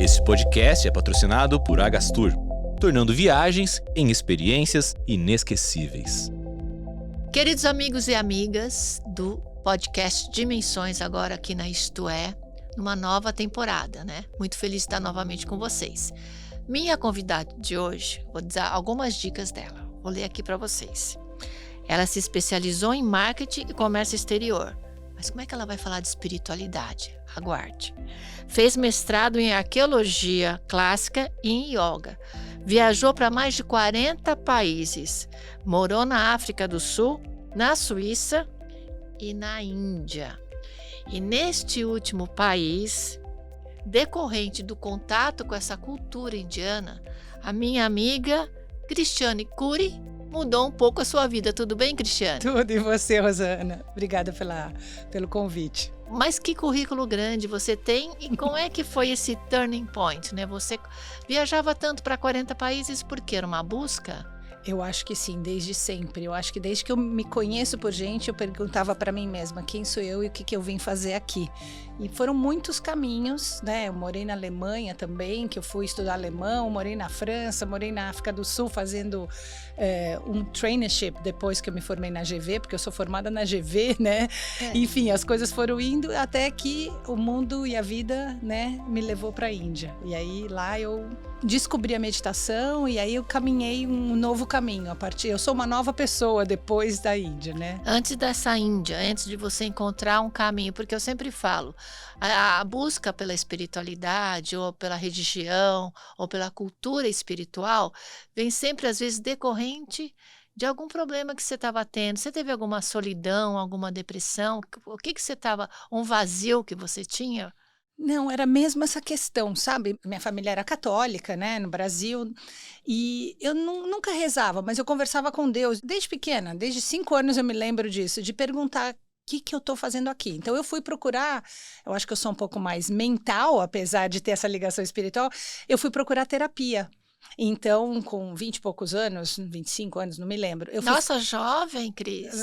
Esse podcast é patrocinado por Agastur, tornando viagens em experiências inesquecíveis. Queridos amigos e amigas do podcast Dimensões, agora aqui na Isto É, numa nova temporada, né? Muito feliz de estar novamente com vocês. Minha convidada de hoje, vou dar algumas dicas dela. Vou ler aqui para vocês. Ela se especializou em marketing e comércio exterior. Mas como é que ela vai falar de espiritualidade? Aguarde. Fez mestrado em arqueologia clássica e em yoga. Viajou para mais de 40 países. Morou na África do Sul, na Suíça e na Índia. E neste último país, decorrente do contato com essa cultura indiana, a minha amiga Cristiane Curi mudou um pouco a sua vida. Tudo bem, Cristiane? Tudo, e você, Rosana? Obrigada pelo convite. Mas que currículo grande você tem e como é que foi esse turning point, né? Você viajava tanto para 40 países porque era uma busca? Eu acho que sim, desde sempre. Eu acho que desde que eu me conheço por gente, eu perguntava para mim mesma quem sou eu e o que eu vim fazer aqui. E foram muitos caminhos, né? Eu morei na Alemanha também, que eu fui estudar alemão, morei na França, morei na África do Sul fazendo um traineeship depois que eu me formei na GV, porque eu sou formada na GV, né? Enfim, as coisas foram indo até que o mundo e a vida, né, me levou para a Índia. E aí lá eu descobri a meditação e aí eu caminhei um novo caminho. Eu sou uma nova pessoa depois da Índia, né? Antes dessa Índia, antes de você encontrar um caminho, porque eu sempre falo, a busca pela espiritualidade ou pela religião ou pela cultura espiritual vem sempre às vezes decorrente de algum problema que você estava tendo. Você teve alguma solidão, alguma depressão? O que você estava, um vazio que você tinha? Não, era mesmo essa questão, sabe? Minha família era católica, né, no Brasil, e eu nunca rezava, mas eu conversava com Deus. Desde pequena, desde 5 anos eu me lembro disso, de perguntar o que eu estou fazendo aqui. Então eu fui procurar, eu acho que eu sou um pouco mais mental, apesar de ter essa ligação espiritual, eu fui procurar terapia. Então, com 20 e poucos anos, 25 anos, não me lembro. Nossa, jovem, Cris.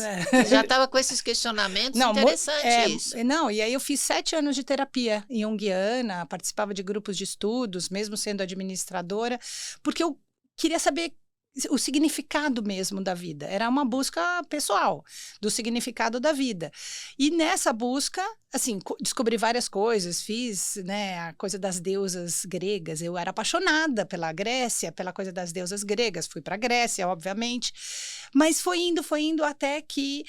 Já estava com esses questionamentos, não, interessante isso. Não, e aí eu fiz 7 anos de terapia junguiana, participava de grupos de estudos, mesmo sendo administradora, porque eu queria saber o significado mesmo da vida. Era uma busca pessoal do significado da vida. E nessa busca, assim, descobri várias coisas, fiz, né, a coisa das deusas gregas. Eu era apaixonada pela Grécia, pela coisa das deusas gregas. Fui para a Grécia, obviamente. Mas foi indo até que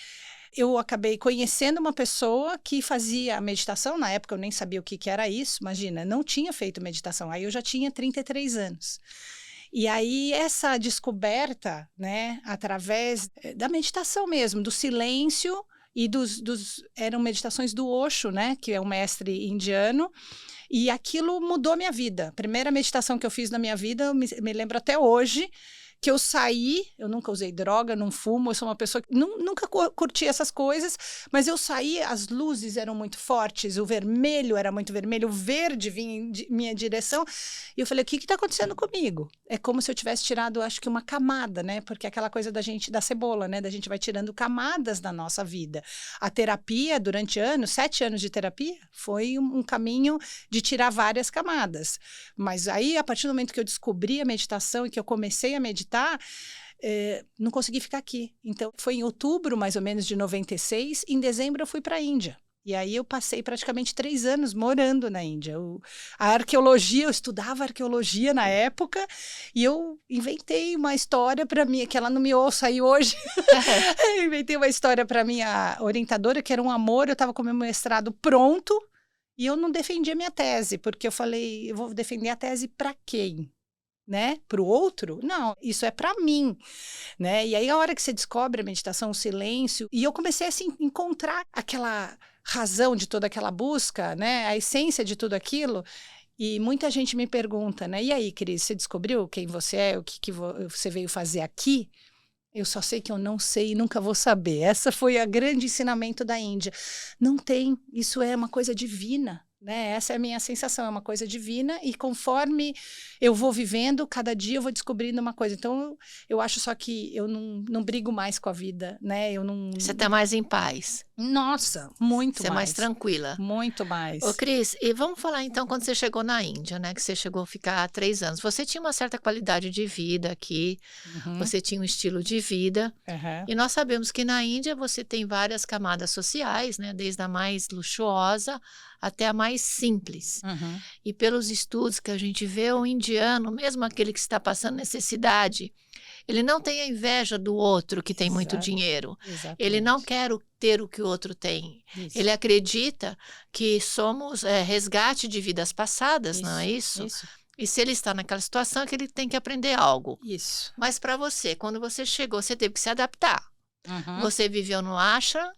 eu acabei conhecendo uma pessoa que fazia a meditação. Na época eu nem sabia o que era isso. Imagina, não tinha feito meditação. Aí eu já tinha 33 anos. E aí essa descoberta, né, através da meditação mesmo, do silêncio e eram meditações do Osho, né, que é um mestre indiano, e aquilo mudou minha vida. A primeira meditação que eu fiz na minha vida, eu me lembro até hoje, que eu saí, eu nunca usei droga, não fumo, eu sou uma pessoa que nunca curti essas coisas, mas eu saí, as luzes eram muito fortes, o vermelho era muito vermelho, o verde vinha em minha direção, e eu falei, o que está acontecendo comigo? É como se eu tivesse tirado, acho que uma camada, né? Porque é aquela coisa da cebola, né? Da gente vai tirando camadas da nossa vida. A terapia, durante 7 anos de terapia, foi um caminho de tirar várias camadas. Mas aí, a partir do momento que eu descobri a meditação e que eu comecei a meditar, não consegui ficar aqui. Então, foi em outubro, mais ou menos, de 96. Em dezembro, eu fui para a Índia. E aí eu passei praticamente 3 anos morando na Índia. A arqueologia, eu estudava arqueologia na época, e eu inventei uma história para mim, que ela não me ouça aí hoje. Eu inventei uma história para minha orientadora, que era um amor. Eu estava com meu mestrado pronto, e eu não defendi a minha tese, porque eu falei, eu vou defender a tese para quem? Né? Para o outro? Não, isso é para mim, né? E aí a hora que você descobre a meditação, o silêncio, e eu comecei assim, a encontrar aquela razão de toda aquela busca, né? A essência de tudo aquilo. E muita gente me pergunta, né? E aí, Cris, você descobriu quem você é, o que você veio fazer aqui? Eu só sei que eu não sei e nunca vou saber. Essa foi o grande ensinamento da Índia. Não tem, isso é uma coisa divina. né? Essa é a minha sensação, é uma coisa divina, e conforme eu vou vivendo, cada dia eu vou descobrindo uma coisa. Então, eu acho só que eu não brigo mais com a vida, né? Eu não... Você tá mais em paz. Nossa, muito Você é mais tranquila. Muito mais. Ô, Cris, e vamos falar então quando você chegou na Índia, né? Que você chegou a ficar há 3 anos. Você tinha uma certa qualidade de vida aqui, você tinha um estilo de vida. E nós sabemos que na Índia você tem várias camadas sociais, né? Desde a mais luxuosa até a mais simples. E pelos estudos que a gente vê, o indiano, mesmo aquele que está passando necessidade, ele não tem a inveja do outro que tem muito dinheiro. Ele não quer ter o que o outro tem. Isso. Ele acredita que somos resgate de vidas passadas, não é isso? Isso. E se ele está naquela situação, é que ele tem que aprender algo. Isso. Mas para você, quando você chegou, você teve que se adaptar. Você viveu no ashram,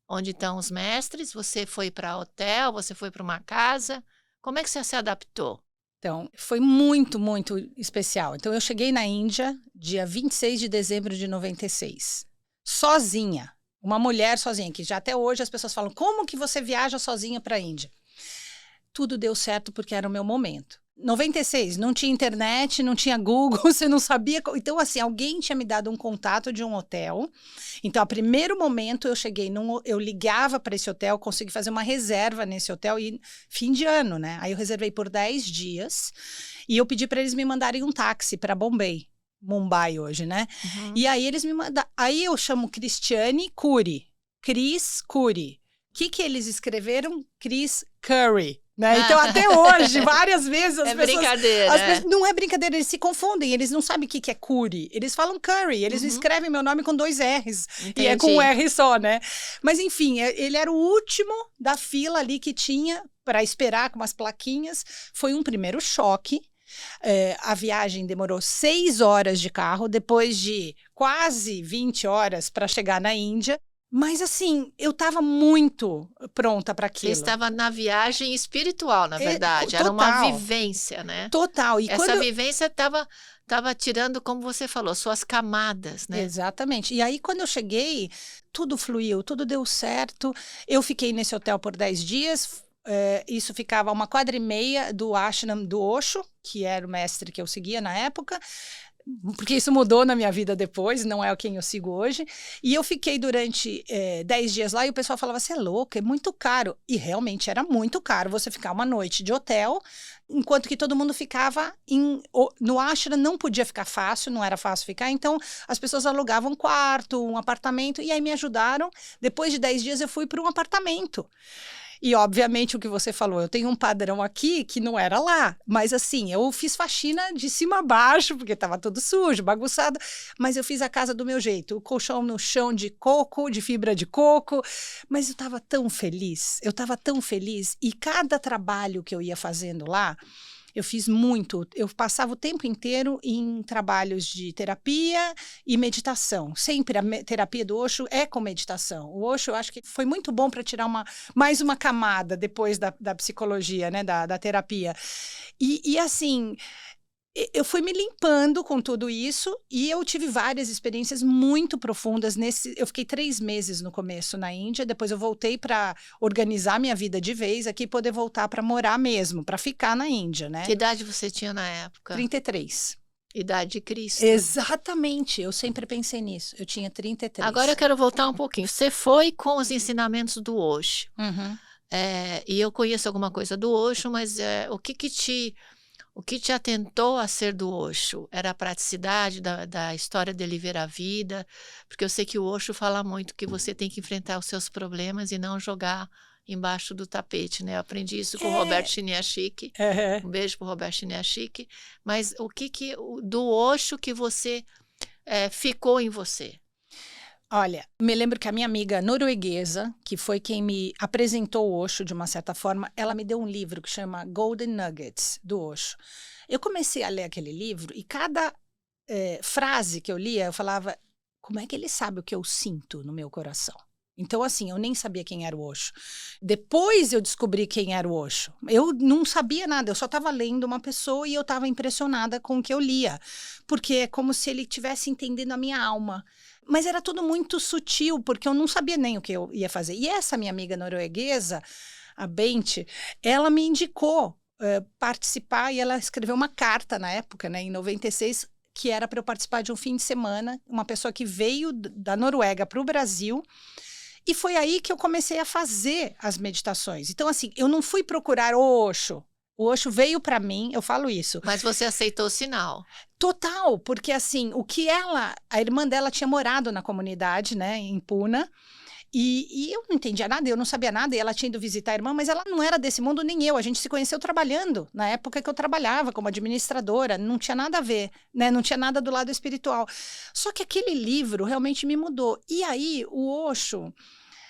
onde estão os mestres, você foi para hotel, você foi para uma casa. Como é que você se adaptou? Então, foi muito, muito especial. Então, eu cheguei na Índia dia 26 de dezembro de 96. Sozinha. Uma mulher sozinha, que já até hoje as pessoas falam, como que você viaja sozinha para a Índia? Tudo deu certo porque era o meu momento. 96, não tinha internet, não tinha Google, você não sabia. Então, assim, alguém tinha me dado um contato de um hotel. Então, a primeiro momento, eu cheguei, eu ligava para esse hotel, consegui fazer uma reserva nesse hotel, e fim de ano, né? Aí eu reservei por 10 dias e eu pedi para eles me mandarem um táxi para Mumbai hoje, né? E aí eles me mandaram. Aí eu chamo Cristiane Curi. Cris Curi. O que eles escreveram? Cris Curry. Né? Então, até hoje, várias vezes as pessoas... Brincadeira. Não é brincadeira, eles se confundem, eles não sabem o que é curry. Eles falam curry, eles escrevem meu nome com 2 R's. Entendi. E é com um R só, né? Mas, enfim, ele era o último da fila ali que tinha para esperar com umas plaquinhas. Foi um primeiro choque. A viagem demorou 6 horas de carro, depois de quase 20 horas para chegar na Índia. Mas, assim, eu estava muito pronta para aquilo. Você estava na viagem espiritual, na verdade. Total. Era uma vivência, né? Total. E essa vivência estava tirando, como você falou, suas camadas, né? Exatamente. E aí, quando eu cheguei, tudo fluiu, tudo deu certo. Eu fiquei nesse hotel por 10 dias. Isso ficava a 1,4 quadra do ashram do Osho, que era o mestre que eu seguia na época. Porque isso mudou na minha vida depois, não é quem eu sigo hoje. E eu fiquei durante 10 dias lá e o pessoal falava, você é louca, é muito caro. E realmente era muito caro você ficar uma noite de hotel, enquanto que todo mundo ficava no ashram, não podia ficar fácil, não era fácil ficar. Então, as pessoas alugavam um quarto, um apartamento, e aí me ajudaram. Depois de 10 dias eu fui para um apartamento. E, obviamente, o que você falou, eu tenho um padrão aqui que não era lá. Mas, assim, eu fiz faxina de cima a baixo, porque estava tudo sujo, bagunçado. Mas eu fiz a casa do meu jeito. O colchão no chão de coco, de fibra de coco. Mas eu estava tão feliz. E cada trabalho que eu ia fazendo lá, eu fiz muito. Eu passava o tempo inteiro em trabalhos de terapia e meditação. Sempre a terapia do Osho é com meditação. O Osho, eu acho que foi muito bom para tirar mais uma camada depois da psicologia, né, da terapia. E assim, eu fui me limpando com tudo isso e eu tive várias experiências muito profundas. Eu fiquei 3 meses no começo na Índia, depois eu voltei para organizar minha vida de vez aqui, poder voltar para morar mesmo, para ficar na Índia, né? Que idade você tinha na época? 33. Idade de Cristo. Exatamente, eu sempre pensei nisso. Eu tinha 33. Agora eu quero voltar um pouquinho. Você foi com os ensinamentos do Osho. E eu conheço alguma coisa do Osho, mas o que te atentou a ser do Osho? Era a praticidade da história dele ver a vida? Porque eu sei que o Osho fala muito que você tem que enfrentar os seus problemas e não jogar embaixo do tapete, né? Eu aprendi isso com o Roberto Chiniachik. Um beijo pro Roberto Chiniachik. Mas o que do Osho que você ficou em você? Olha, me lembro que a minha amiga norueguesa, que foi quem me apresentou o Osho de uma certa forma, ela me deu um livro que chama Golden Nuggets, do Osho. Eu comecei a ler aquele livro e cada frase que eu lia, eu falava, como é que ele sabe o que eu sinto no meu coração? Então, assim, eu nem sabia quem era o Osho. Depois eu descobri quem era o Osho. Eu não sabia nada, eu só estava lendo uma pessoa e eu estava impressionada com o que eu lia. Porque é como se ele estivesse entendendo a minha alma. Mas era tudo muito sutil, porque eu não sabia nem o que eu ia fazer. E essa minha amiga norueguesa, a Bente, ela me indicou participar, e ela escreveu uma carta na época, né, em 96, que era para eu participar de um fim de semana, uma pessoa que veio da Noruega para o Brasil, e foi aí que eu comecei a fazer as meditações. Então, assim, eu não fui procurar o Osho. O Osho veio para mim, eu falo isso. Mas você aceitou o sinal. Total, porque assim, a irmã dela tinha morado na comunidade, né, em Puna, e eu não entendia nada, eu não sabia nada, e ela tinha ido visitar a irmã, mas ela não era desse mundo, nem eu. A gente se conheceu trabalhando, na época que eu trabalhava como administradora, não tinha nada a ver, né? Não tinha nada do lado espiritual. Só que aquele livro realmente me mudou. E aí, o Osho,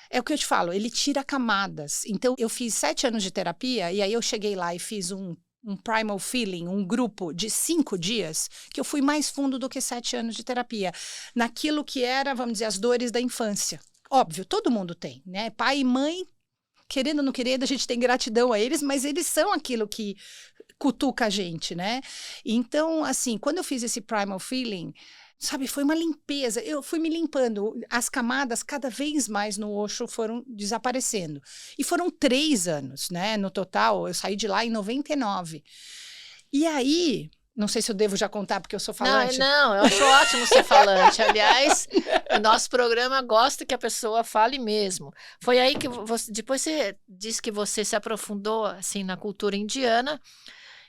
é o que eu te falo, ele tira camadas. Então, eu fiz 7 anos de terapia, e aí eu cheguei lá e fiz um Primal Feeling, um grupo de 5 dias, que eu fui mais fundo do que 7 anos de terapia, naquilo que era, vamos dizer, as dores da infância. Óbvio, todo mundo tem, né? Pai e mãe, querendo ou não querendo, a gente tem gratidão a eles, mas eles são aquilo que cutuca a gente, né? Então, assim, quando eu fiz esse Primal Feeling, sabe, foi uma limpeza. Eu fui me limpando. As camadas, cada vez mais no Osho, foram desaparecendo. E foram 3 anos, né? No total, eu saí de lá em 99. E aí... Não sei se eu devo já contar, porque eu sou falante. Não, eu acho ótimo ser falante. Aliás, o nosso programa gosta que a pessoa fale mesmo. Foi aí que depois você disse que você se aprofundou assim, na cultura indiana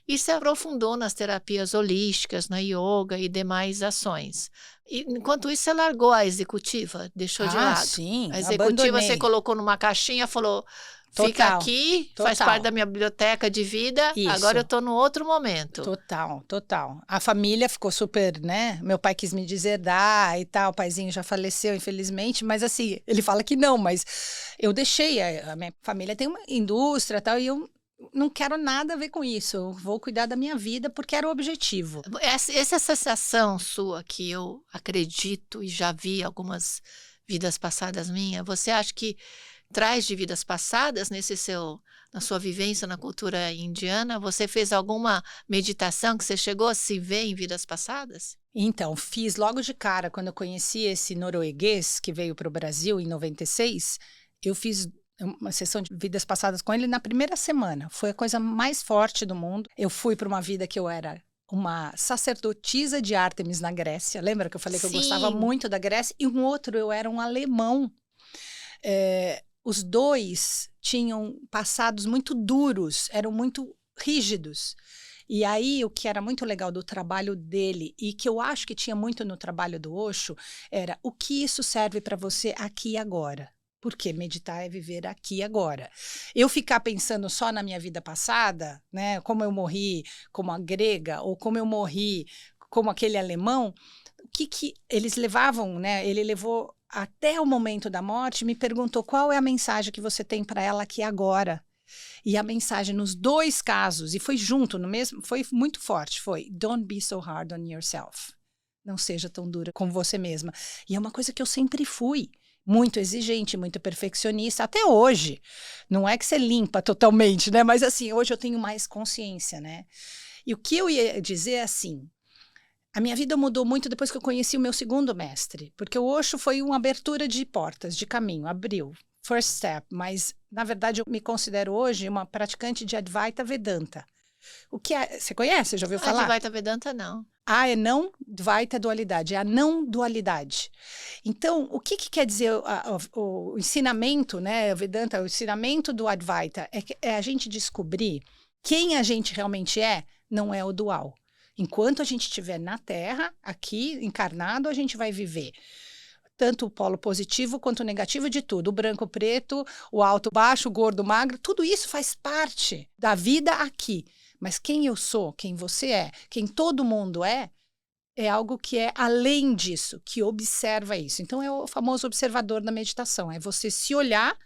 e se aprofundou nas terapias holísticas, na yoga e demais ações. E, enquanto isso, você largou a executiva, deixou de lado. Sim, a executiva abandonei. você colocou numa caixinha, falou... Total, fica aqui, total. faz parte da minha biblioteca de vida, Isso. agora eu estou no outro momento. Total. A família ficou super, né? Meu pai quis me deserdar e tal, o paizinho já faleceu, infelizmente, mas assim, ele fala que não, mas eu deixei, a minha família tem uma indústria e tal, e eu não quero nada a ver com isso, eu vou cuidar da minha vida porque era o objetivo. Essa sensação sua, que eu acredito e já vi algumas vidas passadas minhas, você acha que traz de vidas passadas na sua vivência na cultura indiana? Você fez alguma meditação que você chegou a se ver em vidas passadas? Então, fiz logo de cara, quando eu conheci esse norueguês que veio para o Brasil em 96, eu fiz uma sessão de vidas passadas com ele na primeira semana. Foi a coisa mais forte do mundo. Eu fui para uma vida que eu era uma sacerdotisa de Ártemis na Grécia. Lembra que eu falei que eu gostava muito da Grécia? E um outro, eu era um alemão. Os dois tinham passados muito duros, eram muito rígidos. E aí, o que era muito legal do trabalho dele, e que eu acho que tinha muito no trabalho do Osho, era o que isso serve para você aqui e agora. Porque meditar é viver aqui e agora. Eu ficar pensando só na minha vida passada, né, como eu morri como a grega, ou como eu morri como aquele alemão, o que eles levavam, né? Ele levou até o momento da morte, me perguntou qual é a mensagem que você tem para ela aqui agora. E a mensagem nos 2 casos, e foi junto, no mesmo, foi muito forte, foi don't be so hard on yourself. Não seja tão dura com você mesma. E é uma coisa que eu sempre fui, muito exigente, muito perfeccionista, até hoje. Não é que você limpa totalmente, né? Mas assim, hoje eu tenho mais consciência, né? E o que eu ia dizer é assim, a minha vida mudou muito depois que eu conheci o meu segundo mestre, porque o Osho foi uma abertura de portas, de caminho, abriu, first step, mas na verdade eu me considero hoje uma praticante de Advaita Vedanta. O que é? Você conhece? Já ouviu falar? Advaita Vedanta, não. É não, Dvaita é dualidade, é a não dualidade. Então, o que quer dizer o ensinamento, né, Vedanta, o ensinamento do Advaita, é a gente descobrir quem a gente realmente é, não é o dual. Enquanto a gente estiver na Terra, aqui, encarnado, a gente vai viver tanto o polo positivo quanto o negativo de tudo. O branco, o preto, o alto, o baixo, o gordo, o magro, tudo isso faz parte da vida aqui. Mas quem eu sou, quem você é, quem todo mundo é algo que é além disso, que observa isso. Então, é o famoso observador da meditação. É você se olhar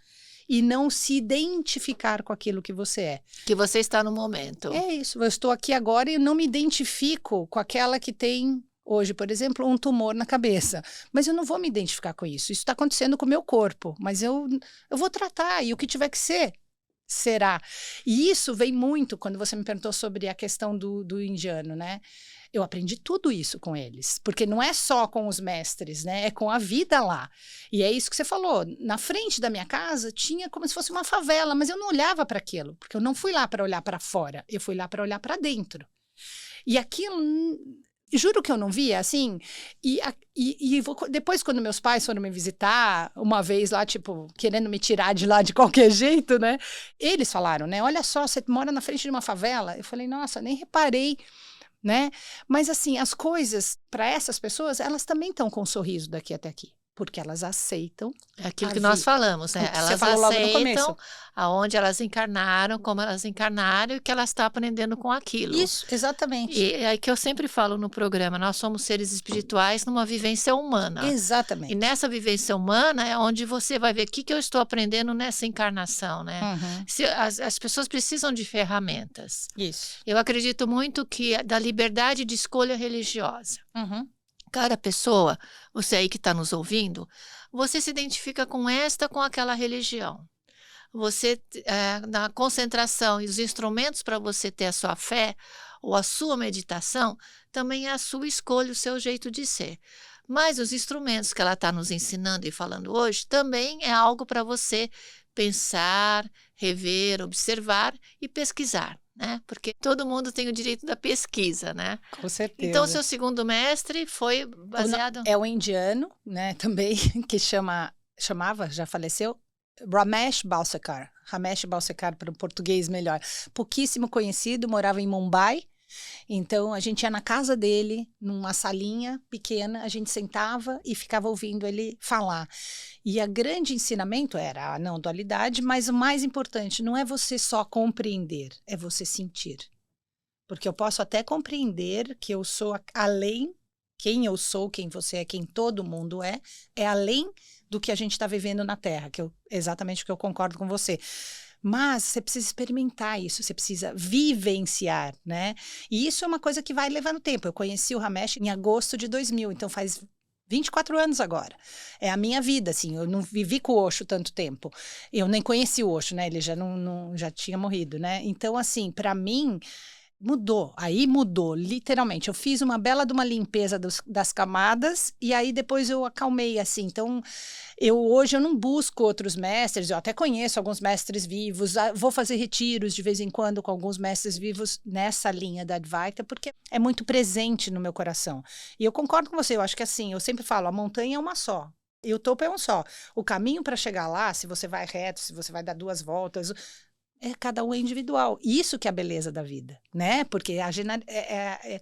e não se identificar com aquilo que você é. Que você está no momento. É isso, eu estou aqui agora e não me identifico com aquela que tem hoje, por exemplo, um tumor na cabeça. Mas eu não vou me identificar com isso. Isso está acontecendo com o meu corpo, mas eu vou tratar e o que tiver que ser, Será? E isso vem muito quando você me perguntou sobre a questão do indiano, né? Eu aprendi tudo isso com eles, porque não é só com os mestres, né? É com a vida lá. E é isso que você falou. Na frente da minha casa tinha como se fosse uma favela, mas eu não olhava para aquilo, porque eu não fui lá para olhar para fora, eu fui lá para olhar para dentro. E aquilo, juro que eu não via, assim. Depois, quando meus pais foram me visitar, uma vez lá, tipo, querendo me tirar de lá de qualquer jeito, né? Eles falaram, né? Olha só, você mora na frente de uma favela. Eu falei, nossa, nem reparei. Né? Mas assim, as coisas para essas pessoas, elas também estão com um sorriso daqui até aqui, porque elas aceitam. É aquilo que nós falamos, né? Elas aceitam aonde elas encarnaram, como elas encarnaram e que elas estão aprendendo com aquilo. Isso, exatamente. E é que eu sempre falo no programa, nós somos seres espirituais numa vivência humana. Exatamente. E nessa vivência humana é onde você vai ver o que eu estou aprendendo nessa encarnação, né? As pessoas precisam de ferramentas. Isso. Eu acredito muito que da liberdade de escolha religiosa. Cada pessoa, você aí que está nos ouvindo, você se identifica com esta, com aquela religião. Você, na concentração e os instrumentos para você ter a sua fé ou a sua meditação, também é a sua escolha, o seu jeito de ser. Mas os instrumentos que ela está nos ensinando e falando hoje também é algo para você pensar, rever, observar e pesquisar. Né? Porque todo mundo tem o direito da pesquisa, né? Com certeza. Então, seu segundo mestre foi baseado... É o indiano, né, também, que chamava, já faleceu, Ramesh Balsekar para o português melhor. Pouquíssimo conhecido, morava em Mumbai. Então, a gente ia na casa dele, numa salinha pequena, a gente sentava e ficava ouvindo ele falar. E o grande ensinamento era a não dualidade, mas o mais importante não é você só compreender, é você sentir. Porque eu posso até compreender que eu sou além, quem eu sou, quem você é, quem todo mundo é além do que a gente está vivendo na Terra, exatamente o que eu concordo com você. Mas você precisa experimentar isso, você precisa vivenciar, né? E isso é uma coisa que vai levando tempo. Eu conheci o Ramesh em agosto de 2000, então faz 24 anos agora. É a minha vida, assim, eu não vivi com o Osho tanto tempo. Eu nem conheci o Osho, né? Ele já tinha morrido, né? Então, assim, para mim... Aí mudou, literalmente. Eu fiz uma bela de uma limpeza das camadas e aí depois eu acalmei, assim. Então, hoje eu não busco outros mestres, eu até conheço alguns mestres vivos, vou fazer retiros de vez em quando com alguns mestres vivos nessa linha da Advaita, porque é muito presente no meu coração. E eu concordo com você, eu acho que assim, eu sempre falo, a montanha é uma só. E o topo é um só. O caminho para chegar lá, se você vai reto, se você vai dar 2 voltas... cada um é individual. Isso que é a beleza da vida, né? Porque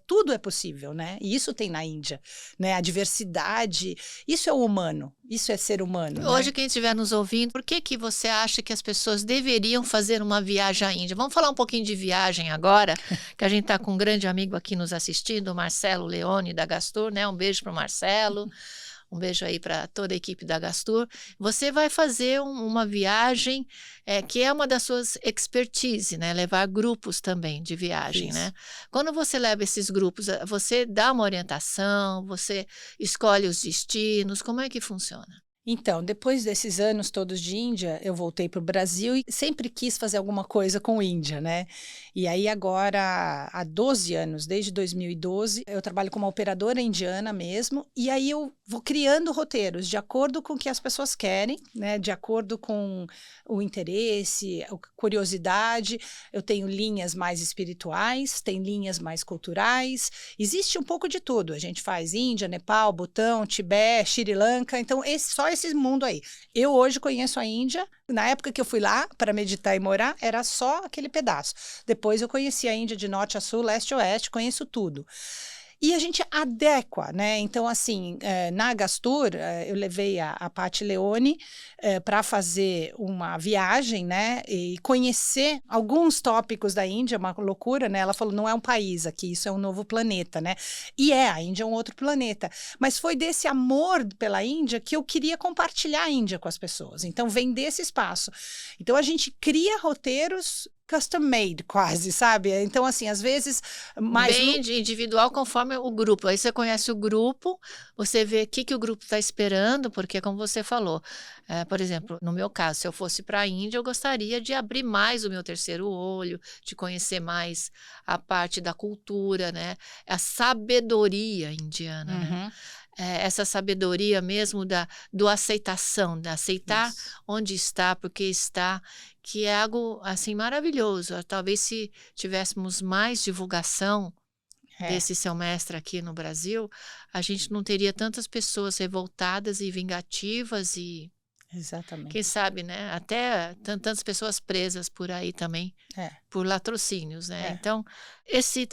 tudo é possível, né? E isso tem na Índia, né? A diversidade, isso é o humano, isso é ser humano. Hoje, né? Quem estiver nos ouvindo, por que você acha que as pessoas deveriam fazer uma viagem à Índia? Vamos falar um pouquinho de viagem agora, que a gente está com um grande amigo aqui nos assistindo, o Marcelo Leone, da Gastur, né? Um beijo para o Marcelo. Um beijo aí para toda a equipe da Gastur. Você vai fazer uma viagem que é uma das suas expertise, né? Levar grupos também de viagem, Isso. né? Quando você leva esses grupos, você dá uma orientação, você escolhe os destinos, como é que funciona? Então, depois desses anos todos de Índia, eu voltei para o Brasil e sempre quis fazer alguma coisa com Índia, né? E aí agora, há 12 anos, desde 2012, eu trabalho como operadora indiana mesmo, e aí eu vou criando roteiros de acordo com o que as pessoas querem, né? De acordo com o interesse, a curiosidade. Eu tenho linhas mais espirituais, tem linhas mais culturais, existe um pouco de tudo. A gente faz Índia, Nepal, Butão, Tibete, Sri Lanka, então só esse mundo aí. Eu hoje conheço a Índia, na época que eu fui lá para meditar e morar, era só aquele pedaço. Depois eu conheci a Índia de norte a sul, leste a oeste, conheço tudo. E a gente adequa, né? Então, assim, na Gastur, eu levei a Paty Leone para fazer uma viagem, né? E conhecer alguns tópicos da Índia, uma loucura, né? Ela falou, não é um país aqui, isso é um novo planeta, né? E a Índia é um outro planeta. Mas foi desse amor pela Índia que eu queria compartilhar a Índia com as pessoas. Então, vem desse espaço. Então, a gente cria roteiros custom made, quase, sabe? Então, assim, às vezes... mais Bem de individual conforme o grupo. Aí você conhece o grupo, você vê o que o grupo está esperando, porque como você falou, por exemplo, no meu caso, se eu fosse para a Índia, eu gostaria de abrir mais o meu terceiro olho, de conhecer mais a parte da cultura, né? A sabedoria indiana, né? Uhum. Essa sabedoria mesmo do aceitação, de aceitar Isso. onde está, porque está, que é algo assim maravilhoso. Talvez se tivéssemos mais divulgação desse seu mestre aqui no Brasil, a gente não teria tantas pessoas revoltadas e vingativas e, Exatamente. quem sabe, né, até tantas pessoas presas por aí também, por latrocínios, né? Então,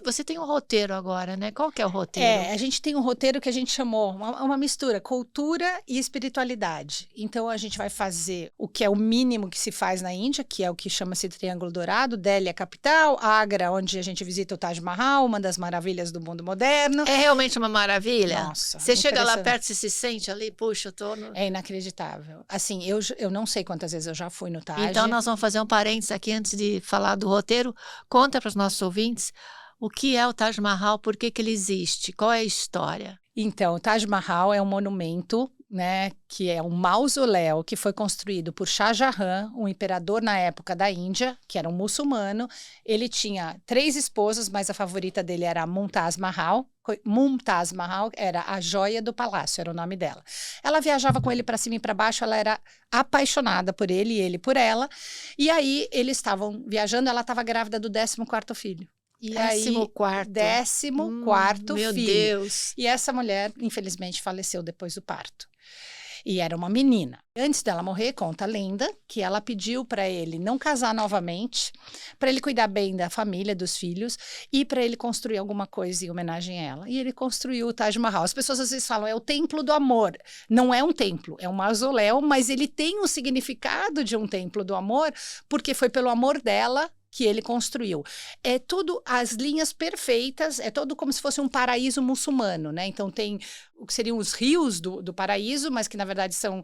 você tem um roteiro agora, né? Qual que é o roteiro? A gente tem um roteiro que a gente chamou uma mistura, cultura e espiritualidade. Então, a gente vai fazer o que é o mínimo que se faz na Índia, que é o que chama-se Triângulo Dourado. Delhi é a capital, Agra, onde a gente visita o Taj Mahal, uma das maravilhas do mundo moderno. É realmente uma maravilha? Nossa, você chega lá perto, você se sente ali, puxa, eu tô no... É inacreditável. Assim, eu não sei quantas vezes eu já fui no Taj. Então, nós vamos fazer um parênteses aqui antes de falar do roteiro. Conta para os nossos ouvintes o que é o Taj Mahal, por que ele existe, qual é a história? Então, o Taj Mahal é um monumento, né, que é um mausoléu que foi construído por Shah Jahan, um imperador na época da Índia, que era um muçulmano. Ele tinha 3 esposas, mas a favorita dele era Mumtaz Mahal. Mumtaz Mahal era a joia do palácio, era o nome dela. Ela viajava com ele para cima e para baixo, ela era apaixonada por ele e ele por ela. E aí, eles estavam viajando, ela estava grávida do 14º filho. E 14º. 14º meu filho. Deus. E essa mulher, infelizmente, faleceu depois do parto. E era uma menina. Antes dela morrer, conta a lenda, que ela pediu para ele não casar novamente, para ele cuidar bem da família, dos filhos, e para ele construir alguma coisa em homenagem a ela. E ele construiu o Taj Mahal. As pessoas às vezes falam, é o templo do amor. Não é um templo, é um mausoléu, mas ele tem o significado de um templo do amor, porque foi pelo amor dela que ele construiu. É tudo as linhas perfeitas, é todo como se fosse um paraíso muçulmano, né? Então tem o que seriam os rios do paraíso, mas que na verdade são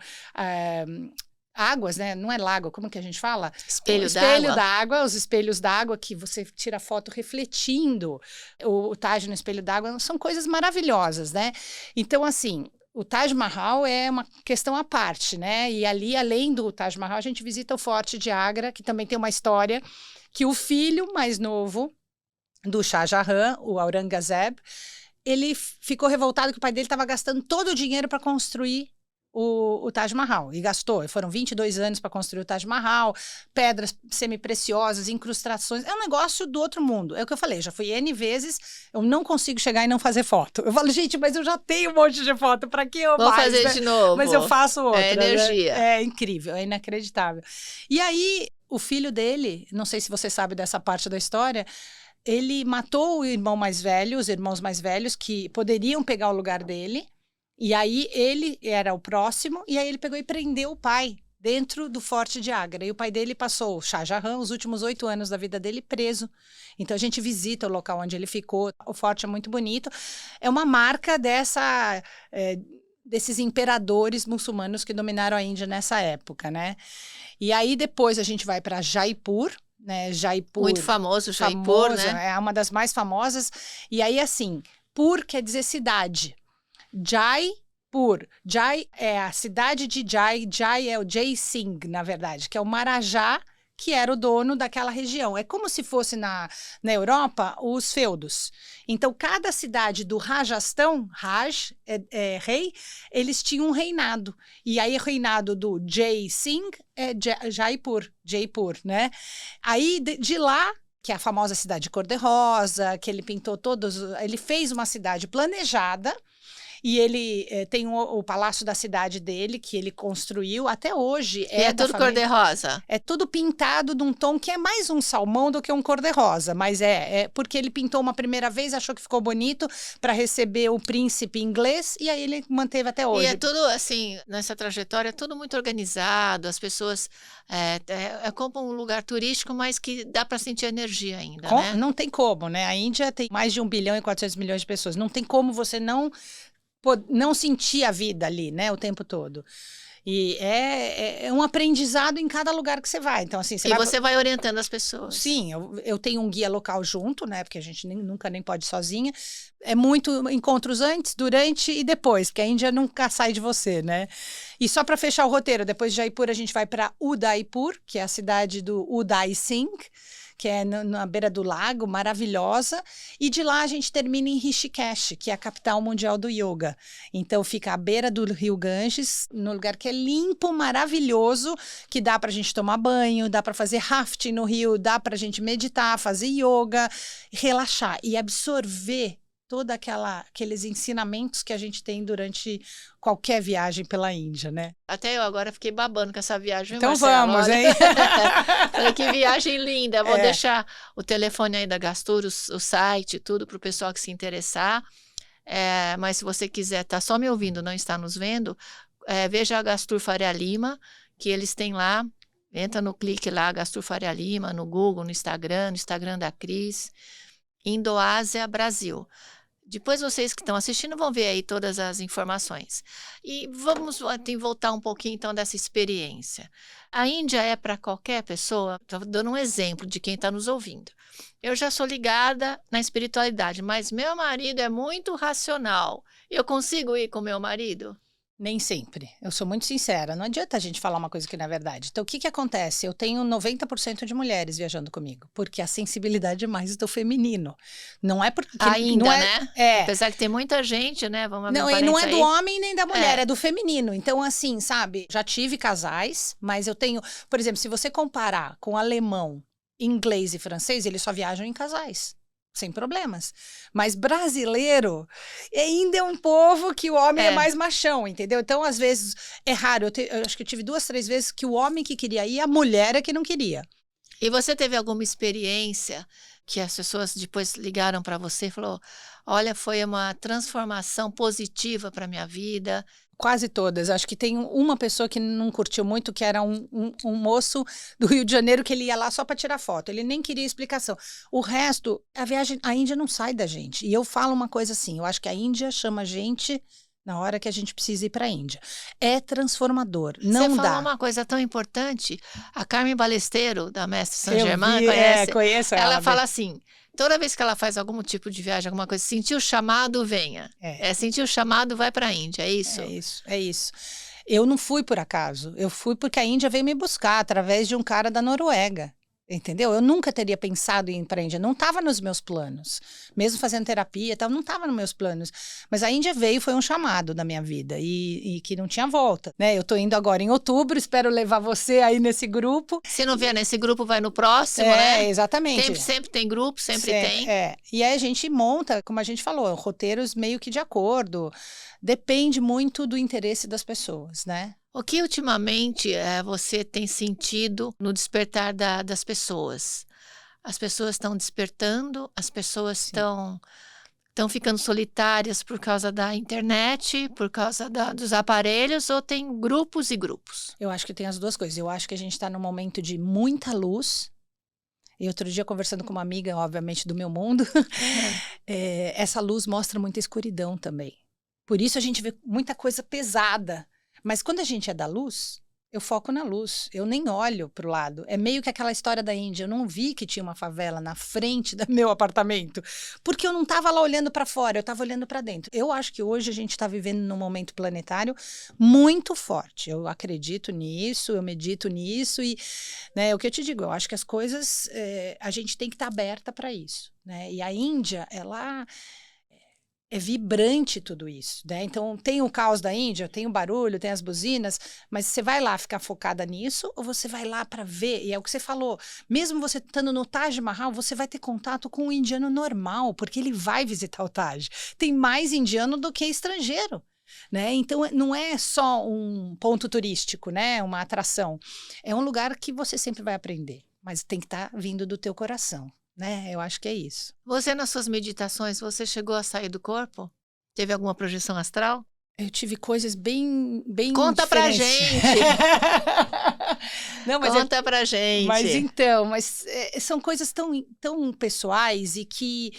águas, né? Não é lago, como que a gente fala? Espelho d'água, os espelhos d'água que você tira foto refletindo o Taj no espelho d'água, são coisas maravilhosas, né? Então, assim, o Taj Mahal é uma questão à parte, né? E ali, além do Taj Mahal, a gente visita o Forte de Agra, que também tem uma história que o filho mais novo do Shah Jahan, o Aurangzeb, ele ficou revoltado que o pai dele estava gastando todo o dinheiro para construir o Taj Mahal. E gastou. Foram 22 anos para construir o Taj Mahal, pedras semi-preciosas, incrustações. É um negócio do outro mundo. É o que eu falei, já fui N vezes, eu não consigo chegar e não fazer foto. Eu falo, gente, mas eu já tenho um monte de foto, para que eu Vou mais, fazer né? de novo. Mas eu faço outra. É energia. Né? É incrível, é inacreditável. E aí, o filho dele, não sei se você sabe dessa parte da história, ele matou o irmão mais velho, os irmãos mais velhos, que poderiam pegar o lugar dele, e aí ele era o próximo, e aí ele pegou e prendeu o pai dentro do Forte de Agra. E o pai dele passou, Shah Jahan, os últimos 8 anos da vida dele preso. Então a gente visita o local onde ele ficou, o forte é muito bonito. É uma marca desses imperadores muçulmanos que dominaram a Índia nessa época, né? E aí depois a gente vai para Jaipur, né? Jaipur, muito famoso, Jaipur, né? É uma das mais famosas. E aí assim, Pur quer dizer cidade. Jaipur. Jai é a cidade de Jai. Jai é o Jai Singh, na verdade, que é o Marajá, que era o dono daquela região. É como se fosse na Europa os feudos. Então, cada cidade do Rajastão, Raj é rei, eles tinham um reinado. E aí, o reinado do Jai Singh é Jaipur, né? Aí, de lá, que é a famosa cidade cor-de-rosa, que ele pintou todos... Ele fez uma cidade planejada, e ele tem o palácio da cidade dele, que ele construiu até hoje. É tudo cor-de-rosa? É tudo pintado de um tom que é mais um salmão do que um cor-de-rosa. Mas é porque ele pintou uma primeira vez, achou que ficou bonito para receber o príncipe inglês, e aí ele manteve até hoje. E é tudo, assim, nessa trajetória, é tudo muito organizado, as pessoas... É como um lugar turístico, mas que dá para sentir energia ainda, né? Não tem como, né? A Índia tem mais de 1 bilhão e 400 milhões de pessoas. Não tem como você não sentir a vida ali, né, o tempo todo. E é um aprendizado em cada lugar que você vai. Então, assim, você vai orientando as pessoas. Sim, eu tenho um guia local junto, né? Porque a gente nunca nem pode ir sozinha. É muito encontros antes, durante e depois, porque a Índia nunca sai de você, né? E só para fechar o roteiro, depois de Jaipur a gente vai para Udaipur, que é a cidade do Uday Singh, que é na beira do lago, maravilhosa. E de lá a gente termina em Rishikesh, que é a capital mundial do yoga. Então fica à beira do rio Ganges, num lugar que é limpo, maravilhoso, que dá para a gente tomar banho, dá para fazer rafting no rio, dá para a gente meditar, fazer yoga, relaxar e absorver todos aqueles ensinamentos que a gente tem durante qualquer viagem pela Índia, né? Até eu agora fiquei babando com essa viagem, então Marcela, vamos, olha. hein? Falei, que viagem linda. Vou deixar o telefone aí da Gastur, o site, tudo para o pessoal que se interessar. Mas se você quiser, tá só me ouvindo, não está nos vendo, veja a Gastur Faria Lima, que eles têm lá. Entra no clique lá, Gastur Faria Lima, no Google, no Instagram da Cris. Indoásia Brasil. Depois vocês que estão assistindo vão ver aí todas as informações. E vamos voltar um pouquinho então dessa experiência. A Índia é para qualquer pessoa? Estou dando um exemplo de quem está nos ouvindo. Eu já sou ligada na espiritualidade, mas meu marido é muito racional. Eu consigo ir com meu marido? Nem sempre. Eu sou muito sincera. Não adianta a gente falar uma coisa que não é verdade. Então, o que acontece? Eu tenho 90% de mulheres viajando comigo, porque a sensibilidade é mais do feminino. Não é porque... Ainda, não é, né? Apesar que tem muita gente, né? Vamos abrir não, e não é do aí. homem nem da mulher, é do feminino. Então, assim, sabe? Já tive casais, mas eu tenho... Por exemplo, se você comparar com alemão, inglês e francês, eles só viajam em casais. Sem problemas. Mas brasileiro ainda é um povo que o homem é mais machão, entendeu? Então, às vezes, é raro. Eu acho que eu tive 2, 3 vezes que o homem que queria ir, a mulher é que não queria. E você teve alguma experiência que as pessoas depois ligaram para você e falou, olha, foi uma transformação positiva para minha vida? Quase todas. Acho que tem uma pessoa que não curtiu muito, que era um moço do Rio de Janeiro, que ele ia lá só para tirar foto. Ele nem queria explicação. O resto, a Índia não sai da gente. E eu falo uma coisa assim, eu acho que a Índia chama a gente na hora que a gente precisa ir para a Índia. É transformador, não dá. Você falou uma coisa tão importante, a Carmen Balesteiro, da Mestre Saint-Germain, conheço ela. Ela fala assim, toda vez que ela faz algum tipo de viagem, alguma coisa, sentiu o chamado, venha. Sentiu o chamado, vai para a Índia, é isso? É isso. Eu não fui por acaso, eu fui porque a Índia veio me buscar através de um cara da Noruega. Entendeu? Eu nunca teria pensado em ir para a Índia, não estava nos meus planos. Mesmo fazendo terapia e tal, não estava nos meus planos. Mas a Índia veio, foi um chamado da minha vida e que não tinha volta, né? Eu estou indo agora em outubro, espero levar você aí nesse grupo. Se não vier nesse grupo, vai no próximo, né? Exatamente. Sempre tem grupo, sempre tem. E aí a gente monta, como a gente falou, roteiros meio que de acordo. Depende muito do interesse das pessoas, né? O que ultimamente você tem sentido no despertar das pessoas? As pessoas estão despertando, as pessoas estão ficando solitárias por causa da internet, por causa dos aparelhos, ou tem grupos e grupos? Eu acho que tem as duas coisas. Eu acho que a gente está num momento de muita luz. E outro dia, conversando com uma amiga, obviamente, do meu mundo, essa luz mostra muita escuridão também. Por isso a gente vê muita coisa pesada. Mas quando a gente é da luz, eu foco na luz, eu nem olho para o lado. É meio que aquela história da Índia, eu não vi que tinha uma favela na frente do meu apartamento, porque eu não estava lá olhando para fora, eu estava olhando para dentro. Eu acho que hoje a gente está vivendo num momento planetário muito forte. Eu acredito nisso, eu medito nisso e, né, é o que eu te digo, eu acho que as coisas, a gente tem que estar aberta para isso, né? E a Índia, ela... é vibrante tudo isso, né? Então, tem o caos da Índia, tem o barulho, tem as buzinas, mas você vai lá ficar focada nisso ou você vai lá para ver? E é o que você falou, mesmo você estando no Taj Mahal, você vai ter contato com um indiano normal, porque ele vai visitar o Taj. Tem mais indiano do que estrangeiro, né? Então, não é só um ponto turístico, né? Uma atração. É um lugar que você sempre vai aprender, mas tem que estar vindo do teu coração. Né? Eu acho que é isso. Você, nas suas meditações, você chegou a sair do corpo? Teve alguma projeção astral? Eu tive coisas bem Conta diferentes. Pra gente! Não, mas Conta pra gente! Mas são coisas tão pessoais e que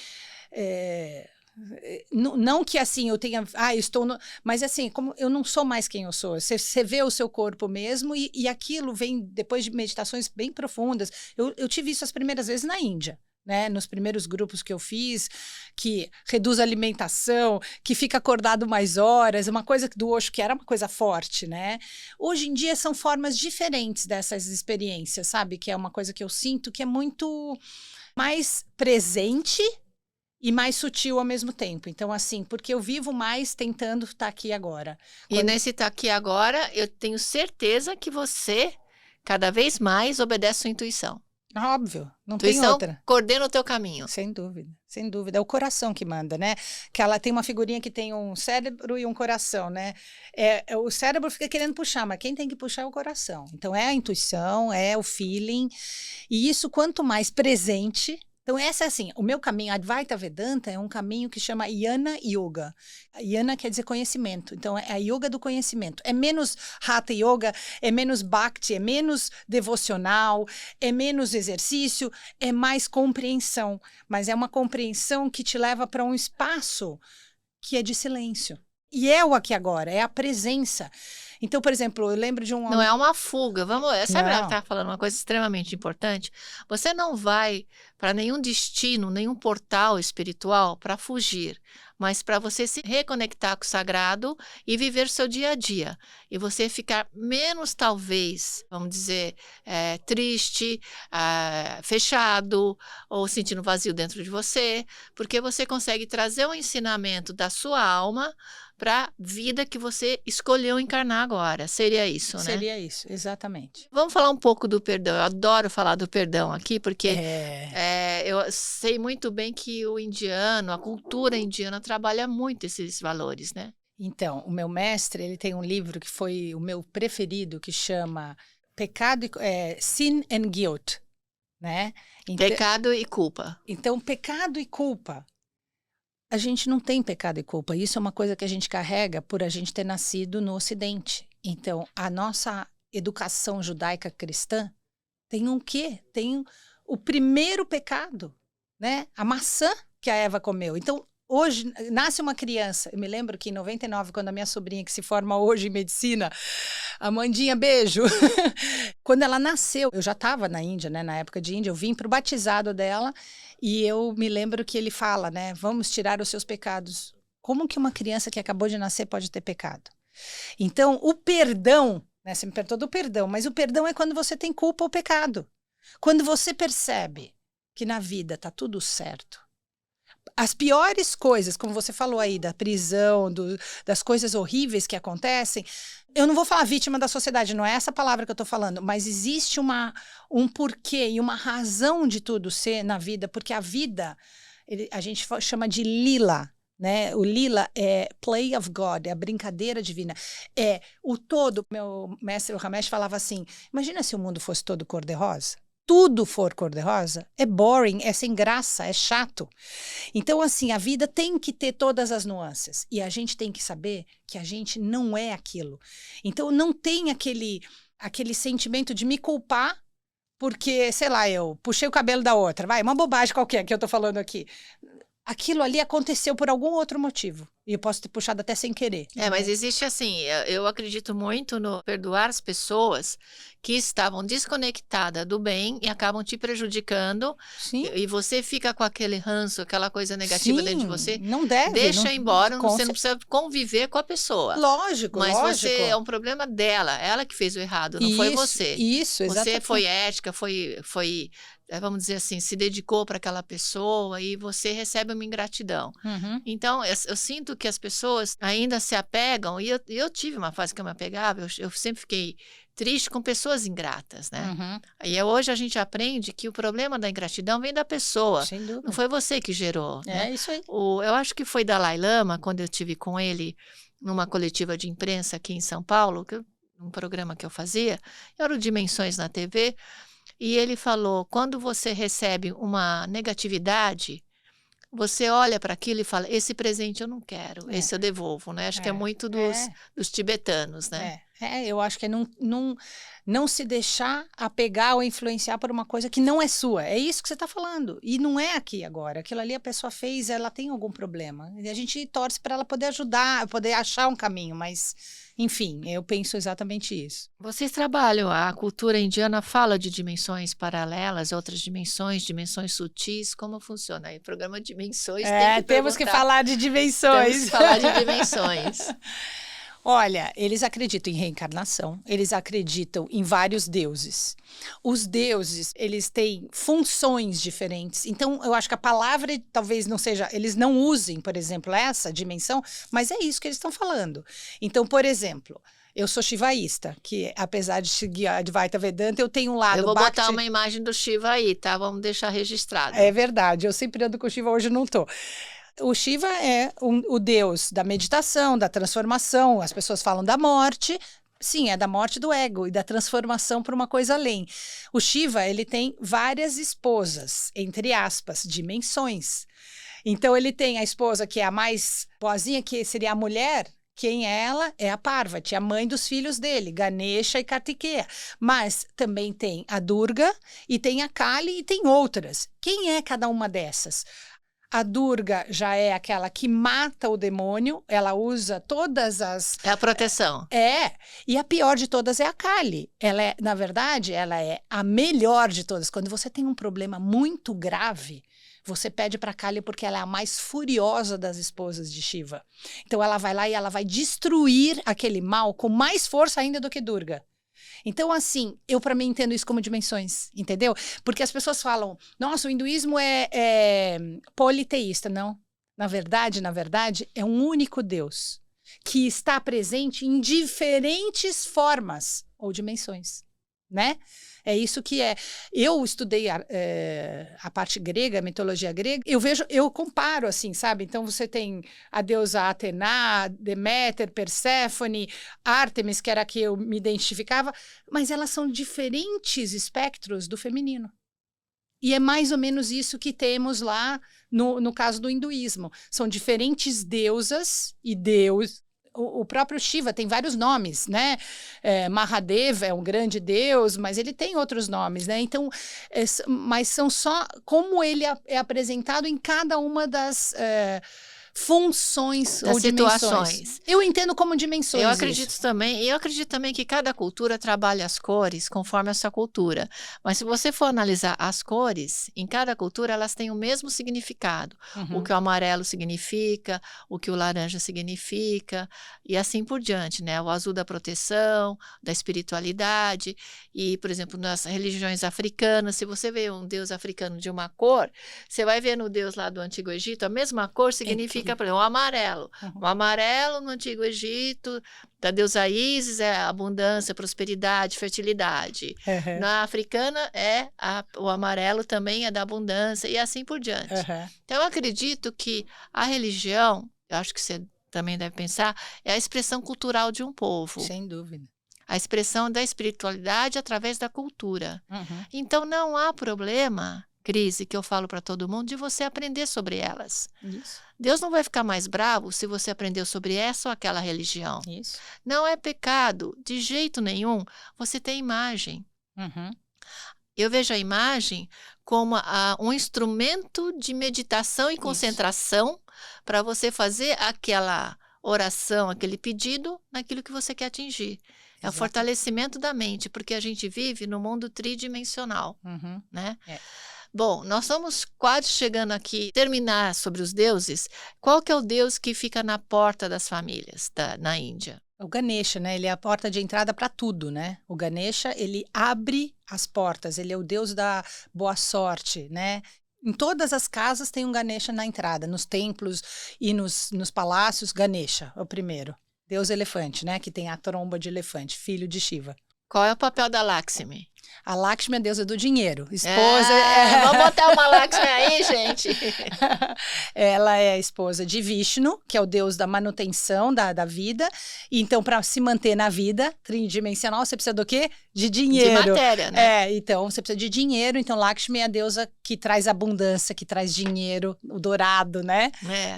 Não que assim eu tenha. Eu estou. Mas assim, como eu não sou mais quem eu sou. Você vê o seu corpo mesmo e aquilo vem depois de meditações bem profundas. Eu tive isso as primeiras vezes na Índia. Né, nos primeiros grupos que eu fiz, que reduz a alimentação, que fica acordado mais horas, uma coisa do Osho que era uma coisa forte, né? Hoje em dia são formas diferentes dessas experiências, sabe? Que é uma coisa que eu sinto que é muito mais presente e mais sutil ao mesmo tempo. Então, assim, porque eu vivo mais tentando estar aqui agora. E nesse estar aqui agora, eu tenho certeza que você, cada vez mais, obedece sua intuição. Óbvio, não tem Intuição outra. coordena o teu caminho. Sem dúvida, sem dúvida. É o coração que manda, né? Que ela tem uma figurinha que tem um cérebro e um coração, né? O cérebro fica querendo puxar, mas quem tem que puxar é o coração. Então, é a intuição, é o feeling. E isso, quanto mais presente... Então, essa é assim, o meu caminho, Advaita Vedanta é um caminho que chama Jnana Yoga. Jnana quer dizer conhecimento, então é a yoga do conhecimento. É menos Hatha Yoga, é menos Bhakti, é menos devocional, é menos exercício, é mais compreensão. Mas é uma compreensão que te leva para um espaço que é de silêncio. E é o aqui agora, é a presença. Então, por exemplo, eu lembro de um... Não é uma fuga. Sabe ela Não. está falando uma coisa extremamente importante? Você não vai para nenhum destino, nenhum portal espiritual para fugir, mas para você se reconectar com o sagrado e viver seu dia a dia. E você ficar menos, talvez, vamos dizer, triste, fechado ou sentindo vazio dentro de você, porque você consegue trazer o ensinamento da sua alma para a vida que você escolheu encarnar agora. Seria isso, né? Seria isso, exatamente. Vamos falar um pouco do perdão. Eu adoro falar do perdão aqui, porque eu sei muito bem que o indiano, a cultura indiana, trabalha muito esses valores, né? Então, o meu mestre, ele tem um livro que foi o meu preferido, que chama Sin and Guilt, né? Pecado e culpa. Então, pecado e culpa. A gente não tem pecado e culpa. Isso é uma coisa que a gente carrega por a gente ter nascido no Ocidente. Então, a nossa educação judaica cristã tem um quê? Tem o primeiro pecado, né? A maçã que a Eva comeu. Então, hoje, nasce uma criança. Eu me lembro que em 99, quando a minha sobrinha, que se forma hoje em medicina, Amandinha, beijo. Quando ela nasceu, eu já estava na Índia, né? Na época de Índia, eu vim para o batizado dela e eu me lembro que ele fala, né? Vamos tirar os seus pecados. Como que uma criança que acabou de nascer pode ter pecado? Então, o perdão, né? Você me perguntou do perdão, mas o perdão é quando você tem culpa ou pecado. Quando você percebe que na vida tá tudo certo. As piores coisas, como você falou aí, da prisão, das coisas horríveis que acontecem, eu não vou falar vítima da sociedade, não é essa palavra que eu estou falando, mas existe um porquê e uma razão de tudo ser na vida, porque a vida, a gente chama de lila, né? O lila é play of God, é a brincadeira divina, é o todo. Meu mestre, o Ramesh, falava assim, imagina se o mundo fosse todo cor-de-rosa. Tudo for cor-de-rosa, é boring, é sem graça, é chato. Então, assim, a vida tem que ter todas as nuances. E a gente tem que saber que a gente não é aquilo. Então, não tem aquele sentimento de me culpar porque, sei lá, eu puxei o cabelo da outra. Vai, uma bobagem qualquer que eu tô falando aqui. Aquilo ali aconteceu por algum outro motivo. E eu posso ter puxado até sem querer. Mas existe assim, eu acredito muito no perdoar as pessoas que estavam desconectadas do bem e acabam te prejudicando. Sim. E você fica com aquele ranço, aquela coisa negativa dentro de você. Não deve. Deixa embora, você não precisa conviver com a pessoa. Lógico, mas lógico. Você é um problema dela, ela que fez o errado, não foi você. Isso, exatamente. Você foi ética, foi vamos dizer assim, se dedicou para aquela pessoa e você recebe uma ingratidão. Uhum. Então, eu sinto que as pessoas ainda se apegam, e eu tive uma fase que eu me apegava, eu sempre fiquei triste com pessoas ingratas, né? Uhum. E hoje a gente aprende que o problema da ingratidão vem da pessoa. Sem dúvida. Não foi você que gerou. Né? Isso aí. Eu acho que foi Dalai Lama, quando eu estive com ele numa coletiva de imprensa aqui em São Paulo, um programa que eu fazia, era o Dimensões na TV, e ele falou, quando você recebe uma negatividade, você olha para aquilo e fala, esse presente eu não quero, esse eu devolvo, né? Acho que é muito dos tibetanos, né? Eu acho que é não se deixar apegar ou influenciar por uma coisa que não é sua. É isso que você está falando. E não é aqui agora. Aquilo ali a pessoa fez, ela tem algum problema. E a gente torce para ela poder ajudar, poder achar um caminho. Mas, enfim, eu penso exatamente isso. Vocês trabalham, a cultura indiana fala de dimensões paralelas, outras dimensões sutis. Como funciona aí? Programa Dimensões tem que temos que falar de dimensões. Temos que falar de dimensões. Olha, eles acreditam em reencarnação, eles acreditam em vários deuses. Os deuses, eles têm funções diferentes. Então, eu acho que a palavra talvez não seja... Eles não usem, por exemplo, essa dimensão, mas é isso que eles estão falando. Então, por exemplo... Eu sou shivaísta, que apesar de seguir a Advaita Vedanta, eu tenho um lado... Eu vou botar uma imagem do Shiva aí, tá? Vamos deixar registrado. É verdade, eu sempre ando com o Shiva, hoje não tô. O Shiva é o deus da meditação, da transformação. As pessoas falam da morte. Sim, é da morte do ego e da transformação para uma coisa além. O Shiva, ele tem várias esposas, entre aspas, dimensões. Então, ele tem a esposa que é a mais boazinha, que seria a mulher. Quem é ela? É a Parvati, a mãe dos filhos dele, Ganesha e Kartikeya. Mas também tem a Durga e tem a Kali e tem outras. Quem é cada uma dessas? A Durga já é aquela que mata o demônio, ela usa todas as... É a proteção. E a pior de todas é a Kali. Ela é, na verdade, ela é a melhor de todas. Quando você tem um problema muito grave, você pede para a Kali porque ela é a mais furiosa das esposas de Shiva. Então ela vai lá e ela vai destruir aquele mal com mais força ainda do que Durga. Então, assim, eu para mim entendo isso como dimensões, entendeu? Porque as pessoas falam, nossa, o hinduísmo é politeísta. Não, na verdade, é um único Deus que está presente em diferentes formas ou dimensões, né? É isso que é. Eu estudei a parte grega, a mitologia grega, eu comparo assim, sabe? Então você tem a deusa Atena, Deméter, Perséfone, Ártemis, que era a que eu me identificava, mas elas são diferentes espectros do feminino. E é mais ou menos isso que temos lá no caso do hinduísmo. São diferentes deusas e deus. O próprio Shiva tem vários nomes, né? Mahadeva é um grande deus, mas ele tem outros nomes, né? Então, mas são só como ele é apresentado em cada uma das funções ou situações. Dimensões. Eu entendo como dimensões. Eu acredito também que cada cultura trabalha as cores conforme a sua cultura. Mas se você for analisar as cores, em cada cultura elas têm o mesmo significado. Uhum. O que o amarelo significa, o que o laranja significa, e assim por diante, né? O azul da proteção, da espiritualidade. E, por exemplo, nas religiões africanas, se você vê um deus africano de uma cor, você vai ver no deus lá do Antigo Egito, a mesma cor significa, por exemplo, o amarelo. Uhum. O amarelo no Antigo Egito, da deusa Ísis, é abundância, prosperidade, fertilidade. Uhum. Na africana, o amarelo também é da abundância, e assim por diante. Uhum. Então, eu acredito que a religião, eu acho que você também deve pensar, é a expressão cultural de um povo. Sem dúvida. A expressão da espiritualidade através da cultura. Uhum. Então, não há problema, Cris, que eu falo para todo mundo, de você aprender sobre elas. Isso. Deus não vai ficar mais bravo se você aprendeu sobre essa ou aquela religião. Isso. Não é pecado, de jeito nenhum, você ter imagem. Uhum. Eu vejo a imagem como um instrumento de meditação e concentração para você fazer aquela oração, aquele pedido naquilo que você quer atingir. É o fortalecimento da mente, porque a gente vive no mundo tridimensional, Uhum. né? É. Bom, nós estamos quase chegando aqui, terminar sobre os deuses. Qual que é o deus que fica na porta das famílias na Índia? O Ganesha, né? Ele é a porta de entrada para tudo, né? O Ganesha, ele abre as portas, ele é o deus da boa sorte, né? Em todas as casas tem um Ganesha na entrada, nos templos e nos palácios, Ganesha é o primeiro. Deus elefante, né? Que tem a tromba de elefante, filho de Shiva. Qual é o papel da Lakshmi? A Lakshmi é a deusa do dinheiro, esposa... Vamos botar uma Lakshmi aí, gente. Ela é a esposa de Vishnu, que é o deus da manutenção da vida. Então, para se manter na vida tridimensional, você precisa do quê? De dinheiro. De matéria, né? Então, você precisa de dinheiro. Então, Lakshmi é a deusa que traz abundância, que traz dinheiro, o dourado, né?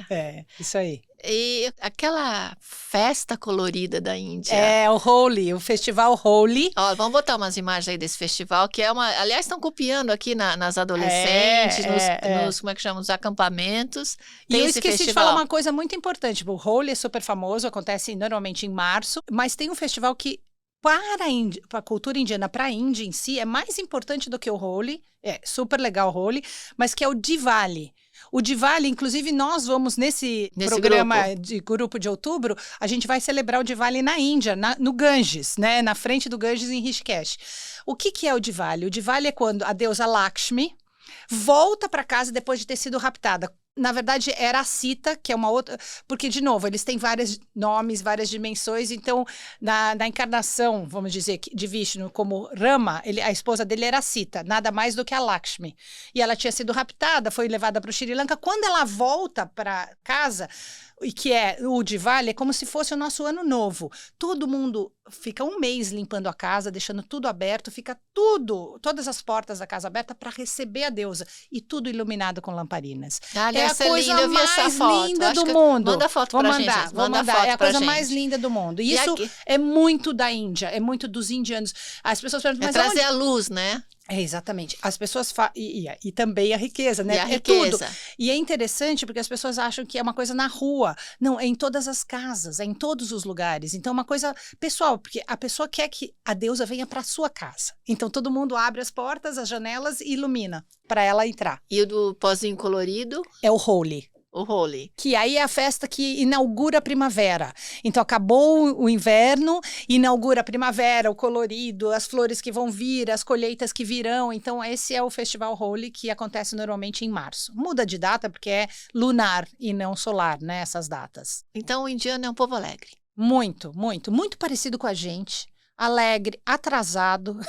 É. Isso aí. E aquela festa colorida da Índia. É o Holi, o festival Holi. Ó, vamos botar umas imagens aí desse festival, que é uma... Aliás, estão copiando aqui nas adolescentes, nos como é que chama? Nos acampamentos. Tem E eu esse esqueci festival. de falar uma coisa muito importante. O Holi é super famoso, acontece normalmente em março, mas tem um festival que, para a cultura indiana, para a Índia em si, é mais importante do que o Holi. É super legal o Holi, mas que é o Diwali. O Diwali, inclusive, nós vamos nesse programa de grupo de outubro, a gente vai celebrar o Diwali na Índia, no Ganges, né? Na frente do Ganges em Rishikesh. O que é o Diwali? O Diwali é quando a deusa Lakshmi volta para casa depois de ter sido raptada. Na verdade, era a Sita, que é uma outra... Porque, de novo, eles têm vários nomes, várias dimensões. Então, na encarnação, vamos dizer, de Vishnu como Rama, a esposa dele era a Sita, nada mais do que a Lakshmi. E ela tinha sido raptada, foi levada para o Sri Lanka. Quando ela volta para casa, e que é o Diwali, é como se fosse o nosso ano novo. Todo mundo fica um mês limpando a casa, deixando tudo aberto, fica todas as portas da casa abertas para receber a deusa. E tudo iluminado com lamparinas. Aliás, É a coisa linda, eu vi mais essa foto. linda do mundo. Manda foto vou pra mandar, gente. vou mandar. Foto É a coisa gente. mais linda do mundo. E isso aqui? é muito da Índia, é muito dos indianos. As pessoas perguntam, mas trazer onde... a luz, né? É, exatamente. As pessoas e também a riqueza, né? E a riqueza. Tudo. E é interessante porque as pessoas acham que é uma coisa na rua. Não, é em todas as casas, é em todos os lugares. Então é uma coisa pessoal, porque a pessoa quer que a deusa venha para sua casa. Então todo mundo abre as portas, as janelas e ilumina para ela entrar. E o do pozinho colorido? É o Holi. O Holi. Que aí é a festa que inaugura a primavera. Então, acabou o inverno, inaugura a primavera, o colorido, as flores que vão vir, as colheitas que virão. Então, esse é o Festival Holi, que acontece normalmente em março. Muda de data, porque é lunar e não solar, né? Essas datas. Então, o indiano é um povo alegre. Muito, muito. Muito parecido com a gente. Alegre, atrasado,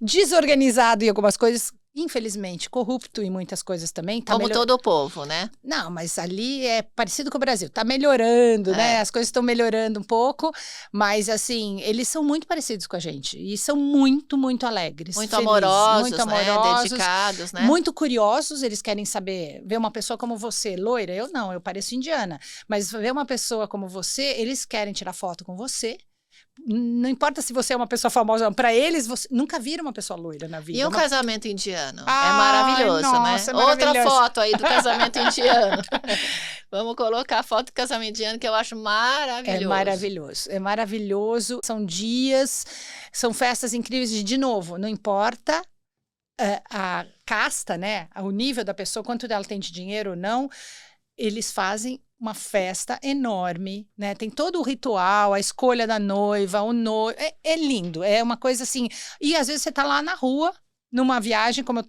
desorganizado em algumas coisas. Infelizmente, corrupto em muitas coisas também. Como todo o povo, né? Não, mas ali é parecido com o Brasil. Tá melhorando, né? As coisas estão melhorando um pouco, mas assim, eles são muito parecidos com a gente. E são muito, muito alegres. Muito felizes, amorosos, muito amorosos, dedicados, né? Muito curiosos, eles querem saber, ver uma pessoa como você, loira, eu não, eu pareço indiana. Mas ver uma pessoa como você, eles querem tirar foto com você. Não importa se você é uma pessoa famosa ou não. Para eles, você nunca viram uma pessoa loira na vida. E um casamento indiano? Ah, é maravilhoso, nossa, né? é Outra maravilhoso. foto aí do casamento indiano. Vamos colocar a foto do casamento indiano, que eu acho maravilhoso. É maravilhoso, é maravilhoso. São dias, são festas incríveis. De novo, não importa a casta, né? O nível da pessoa, quanto ela tem de dinheiro ou não, eles fazem uma festa enorme, né? Tem todo o ritual, a escolha da noiva, o noivo. É lindo, é uma coisa assim. E às vezes você tá lá na rua, numa viagem, como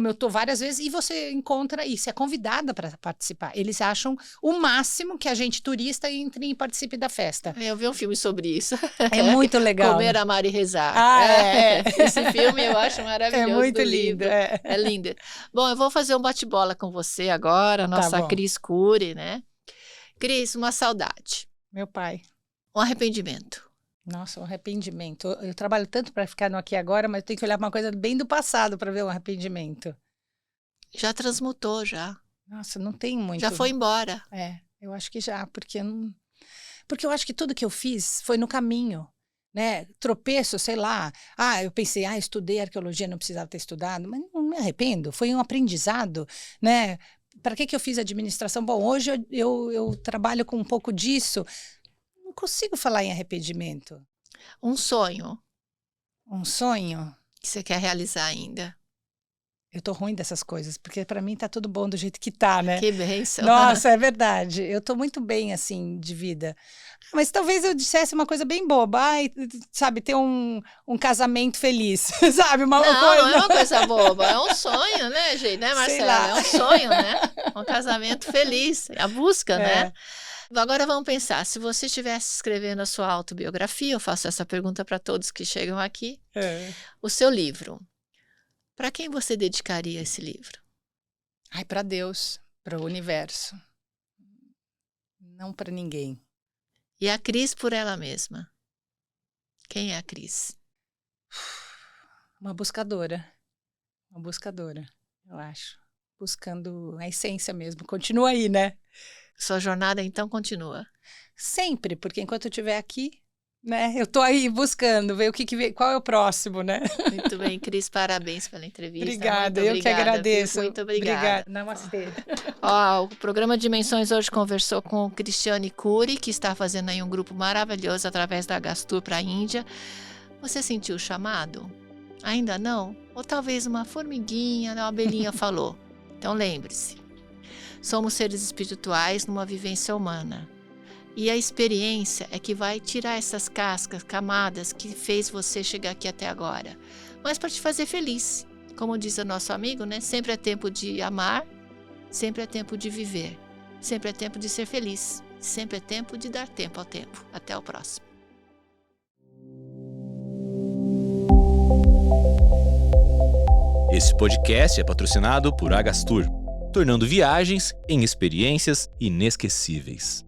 eu tô várias vezes, e você encontra e você é convidada para participar. Eles acham o máximo que a gente, turista, entre e participe da festa. Eu vi um filme sobre isso. É muito legal. Comer, Amar e Rezar. É. Esse filme eu acho maravilhoso. É muito lindo. É lindo. Bom, eu vou fazer um bate-bola com você agora, nossa Cris Cury, né? Cris, uma saudade. Meu pai. Um arrependimento. Nossa, um arrependimento. Eu trabalho tanto para ficar no aqui e agora, mas eu tenho que olhar para uma coisa bem do passado para ver um arrependimento. Já transmutou, já. Nossa, não tem muito. Já foi embora. Eu acho que já, porque eu acho que tudo que eu fiz foi no caminho, né? Tropeço, sei lá. Eu pensei, estudei arqueologia, não precisava ter estudado, mas não me arrependo. Foi um aprendizado, né? Para que eu fiz administração? Bom, hoje eu trabalho com um pouco disso. Não consigo falar em arrependimento. Um sonho. Um sonho? Que você quer realizar ainda. Eu tô ruim dessas coisas, porque para mim tá tudo bom do jeito que tá, né? Que bênção. Nossa, é verdade. Eu tô muito bem, assim, de vida. Mas talvez eu dissesse uma coisa bem boba. Sabe, ter um casamento feliz, sabe? Não é uma coisa boba. É um sonho, né, gente? Né, Marcela? É um sonho, né? Um casamento feliz. A busca, né? Agora vamos pensar, se você estivesse escrevendo a sua autobiografia, eu faço essa pergunta para todos que chegam aqui, o seu livro, para quem você dedicaria esse livro? Para Deus, para o universo, não para ninguém. E a Cris por ela mesma? Quem é a Cris? Uma buscadora, eu acho, buscando a essência mesmo, continua aí, né? Sua jornada, então, continua. Sempre, porque enquanto eu estiver aqui, né, eu tô aí buscando, ver qual é o próximo, né? Muito bem, Cris, parabéns pela entrevista. Obrigada, muito eu que agradeço. Muito obrigada. Namastê. Ó, o programa Dimensões hoje conversou com Cristiane Cury, que está fazendo aí um grupo maravilhoso através da Agastur para a Índia. Você sentiu o chamado? Ainda não? Ou talvez uma formiguinha, uma abelhinha falou. Então lembre-se, somos seres espirituais numa vivência humana. E a experiência é que vai tirar essas cascas, camadas que fez você chegar aqui até agora. Mas para te fazer feliz. Como diz o nosso amigo, né? Sempre é tempo de amar, sempre é tempo de viver, sempre é tempo de ser feliz, sempre é tempo de dar tempo ao tempo. Até o próximo. Esse podcast é patrocinado por Agastur, tornando viagens em experiências inesquecíveis.